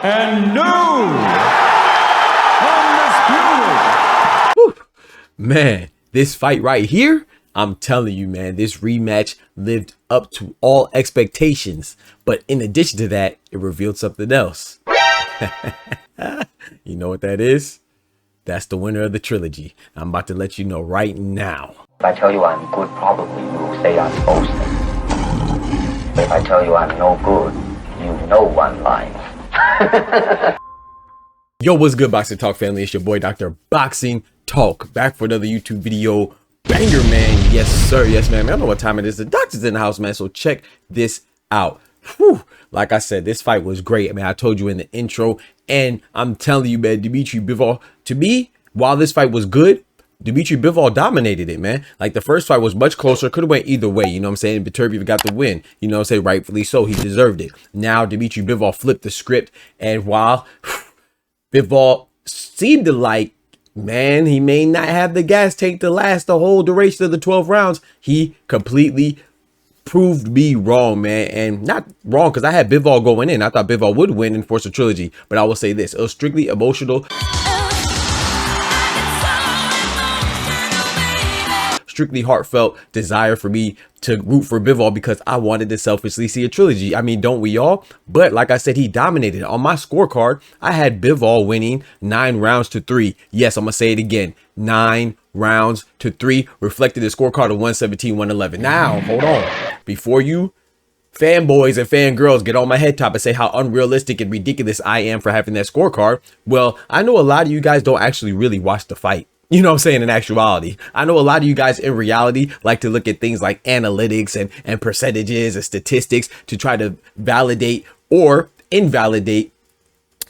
and new undisputed. Whew. Man, this fight right here, I'm telling you, man, this rematch lived up to all expectations. But in addition to that, it revealed something else. You know what that is? That's the winner of the trilogy. I'm about to let you know right now. If I tell you I'm good, probably you'll say I'm boasting. If I tell you I'm no good, you know I'm lying. Yo, what's good, Boxing Talk family? It's your boy, Dr. Boxing Talk, back for another YouTube video. Banger, man. Yes, sir. Yes, man. I don't know what time it is. The doctor's in the house, man. So check this out. Whew. Like I said, this fight was great. I mean, I told you in the intro, and I'm telling you, man, Dmitry Bivol, to me, while this fight was good, Dmitry Bivol dominated it, man. Like, the first fight was much closer. Could have went either way, you know what I'm saying? Beterbiev got the win, you know what I'm saying? Rightfully so. He deserved it. Now, Dmitry Bivol flipped the script, and while Bivol seemed to like, man, he may not have the gas tank to last the whole duration of the 12 rounds, he completely proved me wrong, man. And not wrong, because I had Bivol going in. I thought Bivol would win and force a trilogy. But I will say this, it was strictly emotional. Strictly heartfelt desire for me to root for Bivol because I wanted to selfishly see a trilogy. I mean, don't we all? But like I said, he dominated. On my scorecard, I had Bivol winning 9 rounds to 3. Yes, I'm gonna say it again, 9 rounds to 3, reflected the scorecard of 117-111. Now, hold on. Before you fanboys and fangirls get on my head top and say how unrealistic and ridiculous I am for having that scorecard, well, I know a lot of you guys don't actually really watch the fight. You know what I'm saying? In actuality, I know a lot of you guys in reality like to look at things like analytics and percentages and statistics to try to validate or invalidate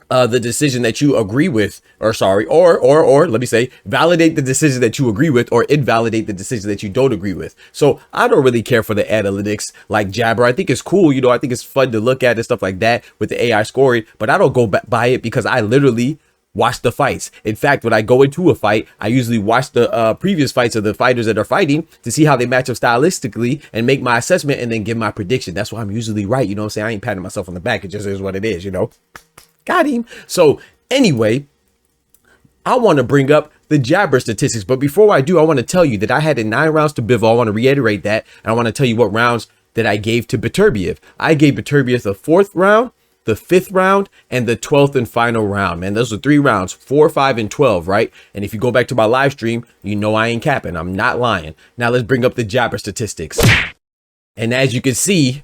the decision that you agree with, or let me say, validate the decision that you agree with or invalidate the decision that you don't agree with. So I don't really care for the analytics like Jabber. I think it's cool. You know, I think it's fun to look at and stuff like that with the AI scoring, but I don't go by it because I literally watch the fights. In fact, when I go into a fight, I usually watch the previous fights of the fighters that are fighting to see how they match up stylistically and make my assessment and then give my prediction. That's why I'm usually right. You know what I'm saying? I ain't patting myself on the back. It just is what it is, you know? Got him. So anyway, I want to bring up the Jabber statistics. But before I do, I want to tell you that I had 9 rounds to Bivol. I want to reiterate that. And I want to tell you what rounds that I gave to Beterbiev. I gave Beterbiev the 4th round, the 5th round, and the 12th and final round, man. Those are 3 rounds, 4, 5, and 12, right? And if you go back to my live stream, you know I ain't capping. I'm not lying. Now let's bring up the Jabber statistics. And as you can see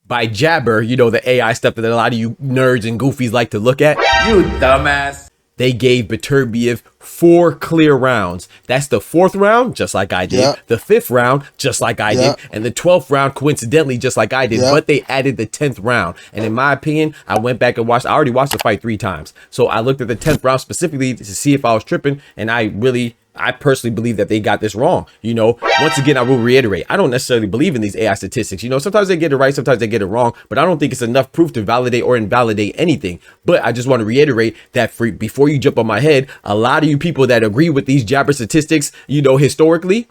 by Jabber, you know, the AI stuff that a lot of you nerds and goofies like to look at. You dumbass. They gave Beterbiev 4 clear rounds. That's the 4th round, just like I did. Yep. The 5th round, just like I did. And the 12th round, coincidentally, just like I did. Yep. But they added the 10th round. And in my opinion, I went back and watched. I already watched the fight 3 times. So I looked at the 10th round specifically to see if I was tripping. And I personally believe that they got this wrong. You know, once again, I will reiterate, I don't necessarily believe in these AI statistics. You know, sometimes they get it right, sometimes they get it wrong, but I don't think it's enough proof to validate or invalidate anything. But I just want to reiterate that before you jump on my head, a lot of you people that agree with these Jabber statistics, you know, historically,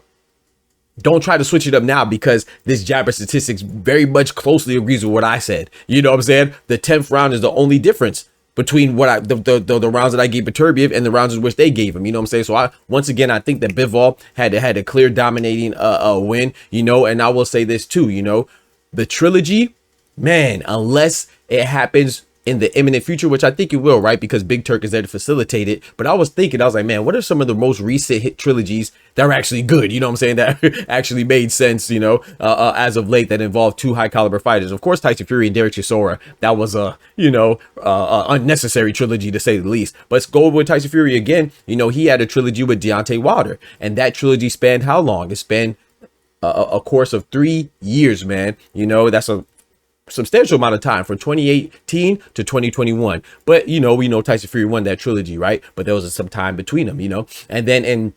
don't try to switch it up now because this Jabber statistics very much closely agrees with what I said. You know what I'm saying? The 10th round is the only difference between what the rounds that I gave Beterbiev and the rounds in which they gave him, you know what I'm saying? So once again, I think that Bivol had a clear dominating win, you know, and I will say this too, you know, the trilogy, man, unless it happens in the imminent future, which I think it will, right? Because Big Turk is there to facilitate it. But I was like, man, what are some of the most recent hit trilogies that are actually good? You know what I'm saying? That actually made sense, you know, as of late, that involved 2 high caliber fighters. Of course, Tyson Fury and Derek Chisora. That was a unnecessary trilogy to say the least. But let's go with Tyson Fury again. You know, he had a trilogy with Deontay Wilder, and that trilogy spanned how long? It spanned a course of 3 years, man. You know, that's a substantial amount of time from 2018 to 2021. But, you know, we know Tyson Fury won that trilogy, right? But there was some time between them, you know, and then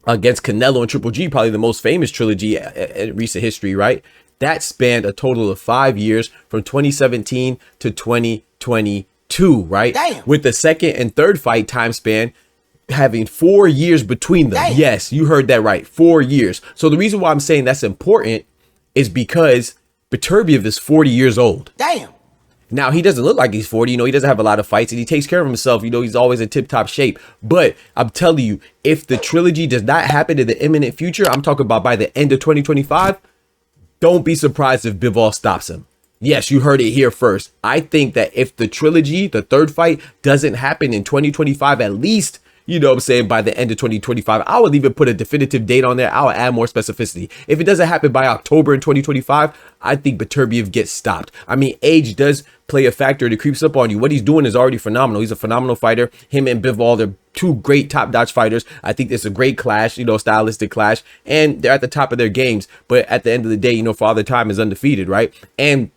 against Canelo and Triple G, probably the most famous trilogy in recent history, right? That spanned a total of 5 years from 2017 to 2022, right? Damn. With the 2nd and 3rd fight time span having 4 years between them. Damn. Yes, you heard that right. 4 years. So the reason why I'm saying that's important is because Beterbiev is 40 years old. Damn. Now, he doesn't look like he's 40. You know, he doesn't have a lot of fights and he takes care of himself. You know, he's always in tip-top shape. But I'm telling you, if the trilogy does not happen in the imminent future, I'm talking about by the end of 2025, don't be surprised if Bivol stops him. Yes, you heard it here first. I think that if the trilogy, the third fight, doesn't happen in 2025, at least, you know what I'm saying, by the end of 2025, I would even put a definitive date on there. I'll add more specificity. If it doesn't happen by October in 2025, I think Beterbiev gets stopped. I mean, age does play a factor. It creeps up on you. What he's doing is already phenomenal. He's a phenomenal fighter. Him and Bivol, they're two great top-notch fighters. I think it's a great clash, you know, stylistic clash, and they're at the top of their games. But at the end of the day, you know, Father Time is undefeated, right? And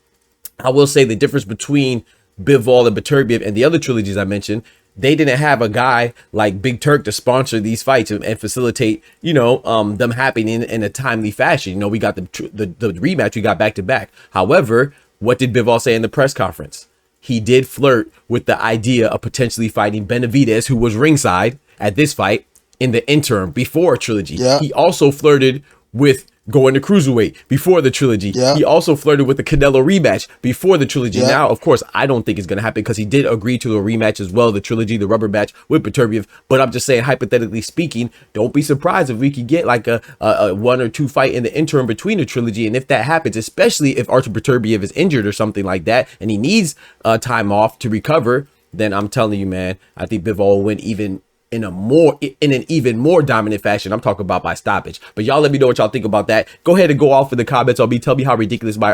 I will say the difference between Bivol and Beterbiev and the other trilogies I mentioned, they didn't have a guy like Big Turk to sponsor these fights and facilitate, you know, them happening in a timely fashion. You know, we got the rematch, we got back to back. However, what did Bivol say in the press conference? He did flirt with the idea of potentially fighting Benavidez, who was ringside at this fight in the interim before Trilogy. Yeah. He also flirted with going to cruiserweight before the trilogy. Yeah. He also flirted with the Canelo rematch before the trilogy. Yeah. Now, of course, I don't think it's going to happen because he did agree to a rematch as well, the trilogy, the rubber match with Beterbiev. But I'm just saying, hypothetically speaking, don't be surprised if we could get like a 1 or 2 fight in the interim between the trilogy. And if that happens, especially if Artur Beterbiev is injured or something like that, and he needs time off to recover, then I'm telling you, man, I think Bivol will win in an even more dominant fashion. I'm talking about by stoppage. But y'all let me know what y'all think about that. Go ahead and go off in the comments on me. Tell me how ridiculous my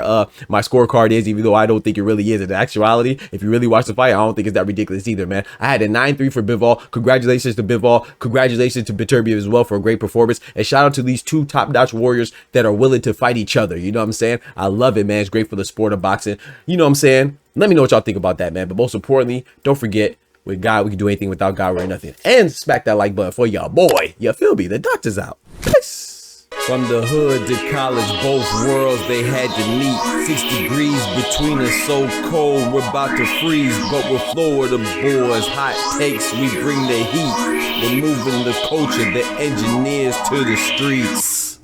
scorecard is, even though I don't think it really is. In actuality, if you really watch the fight, I don't think it's that ridiculous either, man. I had a 9-3 for Bivol. Congratulations to Bivol. Congratulations to Beterbiev as well for a great performance. And shout out to these two top-notch warriors that are willing to fight each other. You know what I'm saying? I love it, man. It's great for the sport of boxing. You know what I'm saying? Let me know what y'all think about that, man. But most importantly, don't forget, with God, we can do anything. Without God, we're nothing. And smack that like button for y'all, boy. You feel me? The doctor's out. Peace. From the hood to college, both worlds they had to meet. 6 degrees between us, so cold, we're about to freeze. But we're Florida boys, hot takes, we bring the heat. We're moving the culture, the engineers to the streets.